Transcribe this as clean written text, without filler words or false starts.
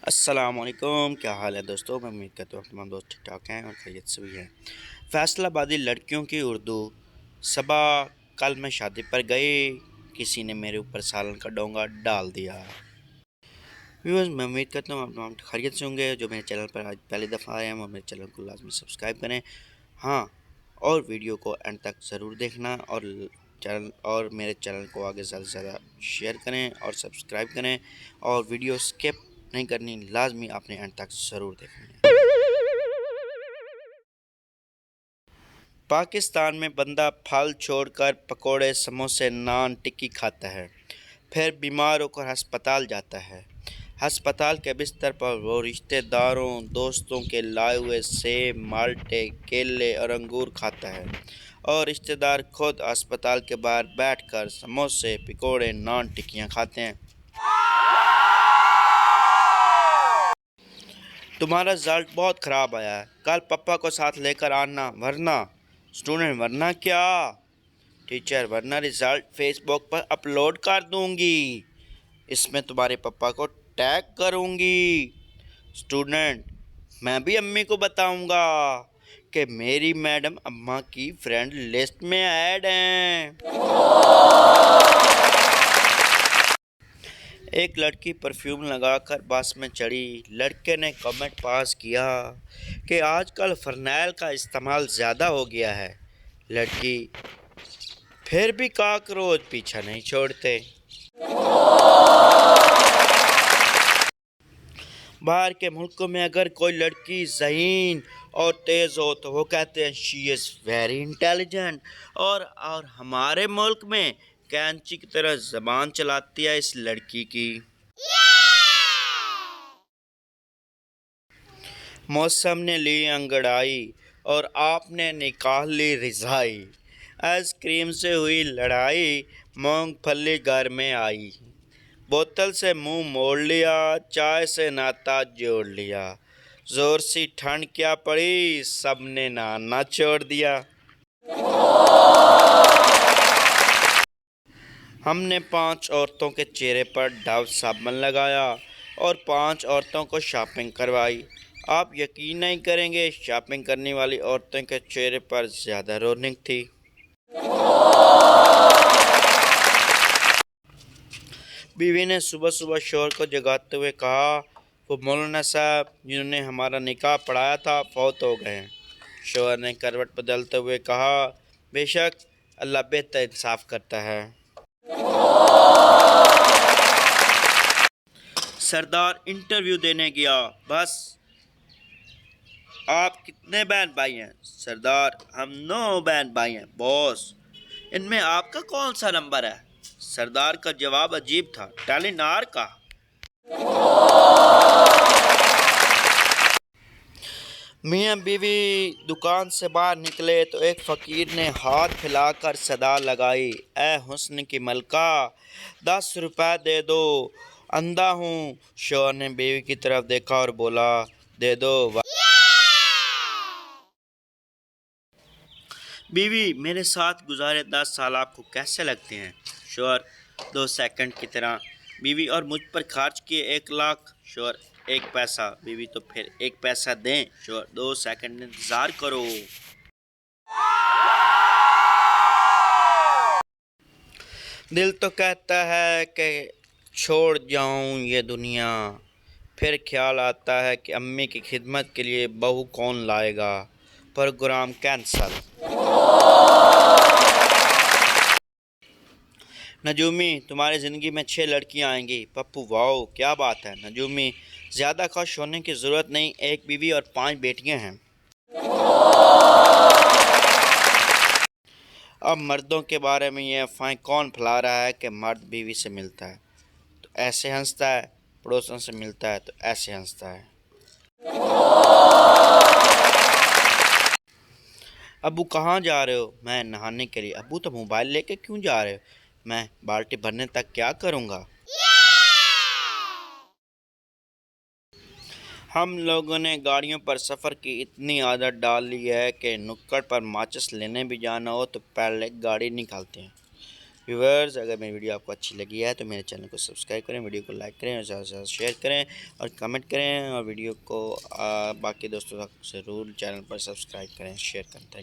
अस्सलामुअलैकुम, क्या हाल है दोस्तों। मैं उम्मीद करता हूँ तमाम दोस्त ठीक ठाक हैं और खैरियत से भी हैं। फैसलाबादी लड़कियों की उर्दू सबा। कल मैं शादी पर गई, किसी ने मेरे ऊपर सालन का डोंगा डाल दिया। व्यूअर्स, मैं उम्मीद करता हूँ आप तमाम खैरियत से होंगे। जो मेरे चैनल पर आज पहली दफ़ा आए हैं वो मेरे चैनल को लाजमी सब्सक्राइब करें। हाँ, और वीडियो को एंड तक ज़रूर देखना और मेरे चैनल को आगे ज़्यादा से ज़्यादा शेयर करें और सब्सक्राइब करें। और वीडियो स्किप नहीं करनी, लाजमी आपने एंड तक ज़रूर देखनी है। पाकिस्तान में बंदा फल छोड़कर पकोड़े, समोसे, नान, टिक्की खाता है, फिर बीमार होकर अस्पताल जाता है। अस्पताल के बिस्तर पर वो रिश्तेदारों दोस्तों के लाए हुए सेब, माल्टे, केले और अंगूर खाता है, और रिश्तेदार खुद अस्पताल के बाहर बैठकर समोसे, पकोड़े, नान, टिक्कियाँ खाते हैं। तुम्हारा रिजल्ट बहुत ख़राब आया है, कल पापा को साथ लेकर आना। वरना स्टूडेंट, वरना क्या? टीचर, वरना रिजल्ट फेसबुक पर अपलोड कर दूंगी, इसमें तुम्हारे पापा को टैग करूंगी। स्टूडेंट, मैं भी अम्मी को बताऊंगा कि मेरी मैडम अम्मा की फ्रेंड लिस्ट में ऐड हैं। एक लड़की परफ्यूम लगाकर बस में चढ़ी। लड़के ने कमेंट पास किया कि आजकल फ़रनैल का इस्तेमाल ज़्यादा हो गया है। लड़की, फिर भी कॉकरोच पीछा नहीं छोड़ते। बाहर के मुल्कों में अगर कोई लड़की ज़हीन और तेज़ हो तो वो कहते हैं शी इज़ वेरी इंटेलिजेंट, और हमारे मुल्क में कैंची की तरह ज़बान चलाती है इस लड़की की। मौसम ने ली अंगड़ाई और आपने निकाल ली रिजाई। आइसक्रीम से हुई लड़ाई, मूंगफली घर में आई। बोतल से मुंह मोड़ लिया, चाय से नाता जोड़ लिया। जोर सी ठंड क्या पड़ी, सबने नहाना छोड़ दिया। हमने 5 औरतों के चेहरे पर डव साबुन लगाया और 5 औरतों को शॉपिंग करवाई। आप यकीन नहीं करेंगे, शॉपिंग करने वाली औरतों के चेहरे पर ज़्यादा रौनक थी। बीवी ने सुबह सुबह शोहर को जगाते हुए कहा, वो मौलाना साहब जिन्होंने हमारा निकाह पढ़ाया था फौत हो गए हैं। शोहर ने करवट बदलते हुए कहा, बेशक अल्लाह बेहतर इंसाफ करता है। सरदार इंटरव्यू देने गया। बस आप कितने बहन भाई हैं? सरदार, हम 9 बहन भाई हैं बॉस। इनमें आपका कौन सा नंबर है? सरदार का जवाब अजीब था, टेलीनार का। मियाँ बीवी दुकान से बाहर निकले तो एक फ़कीर ने हाथ फैलाकर सदा लगाई, ए हुस्न की मलका, 10 रुपए दे दो, अंधा हूँ। शोहर ने बीवी की तरफ देखा और बोला, दे दो। बीवी, मेरे साथ गुजारे 10 साल आपको कैसे लगते हैं? शोहर, 2 सेकंड की तरह। बीवी, और मुझ पर खर्च किए 1 लाख। शोहर, 1 पैसा। बीवी, तो फिर 1 पैसा दें। शोहर, 2 सेकंड इंतज़ार करो। दिल तो कहता है कि छोड़ जाऊं ये दुनिया, फिर ख्याल आता है कि अम्मी की खिदमत के लिए बहू कौन लाएगा। Programme cancel. नजूमी, तुम्हारी ज़िंदगी में 6 लड़कियां आएंगी। पप्पू, वाओ क्या बात है। नजूमी, ज़्यादा खुश होने की ज़रूरत नहीं, 1 बीवी और 5 बेटियां हैं। अब मर्दों के बारे में ये अफवाहें कौन फैला रहा है कि मर्द बीवी से मिलता है तो ऐसे हंसता है, पड़ोसन से मिलता है तो ऐसे हंसता है। अबू, कहाँ जा रहे हो? मैं नहाने के लिए। अबू, तो मोबाइल लेके क्यों जा रहे हो? मैं बाल्टी भरने तक क्या करूँगा। हम लोगों ने गाड़ियों पर सफ़र की इतनी आदत डाल ली है कि नुक्कड़ पर माचिस लेने भी जाना हो तो पहले गाड़ी निकालते हैं, व्यूअर्स, अगर मेरी वीडियो आपको अच्छी लगी है तो मेरे चैनल को सब्सक्राइब करें, वीडियो को लाइक करें और ज़्यादा से ज़्यादा शेयर करें और कमेंट करें, और वीडियो को बाकी दोस्तों तक ज़रूर चैनल पर सब्सक्राइब करें, शेयर करें। Thank you.